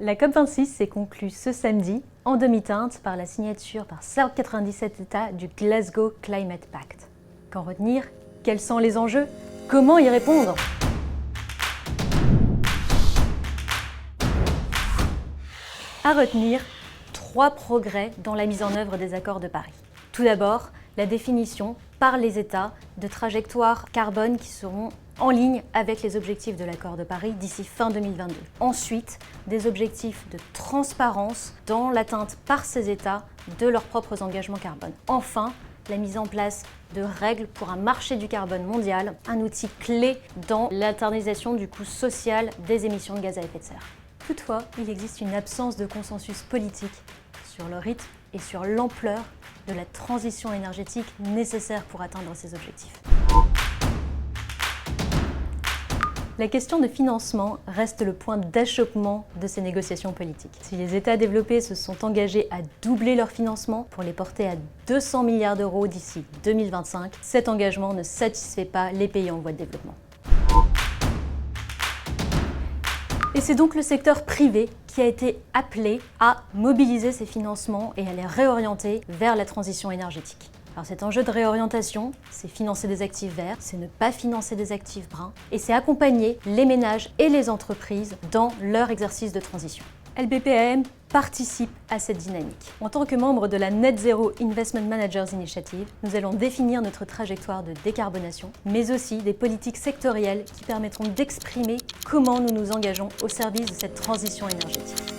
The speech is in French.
La COP26 s'est conclue ce samedi en demi-teinte par la signature par 197 États du Glasgow Climate Pact. Qu'en retenir? Quels sont les enjeux? Comment y répondre? À retenir, 3 progrès dans la mise en œuvre des accords de Paris. Tout d'abord, la définition par les États de trajectoires carbone qui seront en ligne avec les objectifs de l'accord de Paris d'ici fin 2022. Ensuite, des objectifs de transparence dans l'atteinte par ces États de leurs propres engagements carbone. Enfin, la mise en place de règles pour un marché du carbone mondial, un outil clé dans l'internalisation du coût social des émissions de gaz à effet de serre. Toutefois, il existe une absence de consensus politique sur le rythme et sur l'ampleur de la transition énergétique nécessaire pour atteindre ces objectifs. La question de financement reste le point d'achoppement de ces négociations politiques. Si les États développés se sont engagés à doubler leur financement pour les porter à 200 milliards d'euros d'ici 2025, cet engagement ne satisfait pas les pays en voie de développement. Et c'est donc le secteur privé qui a été appelé à mobiliser ces financements et à les réorienter vers la transition énergétique. Alors cet enjeu de réorientation, c'est financer des actifs verts, c'est ne pas financer des actifs bruns, et c'est accompagner les ménages et les entreprises dans leur exercice de transition. LBPAM participe à cette dynamique. En tant que membre de la Net Zero Investment Managers Initiative, nous allons définir notre trajectoire de décarbonation, mais aussi des politiques sectorielles qui permettront d'exprimer comment nous nous engageons au service de cette transition énergétique.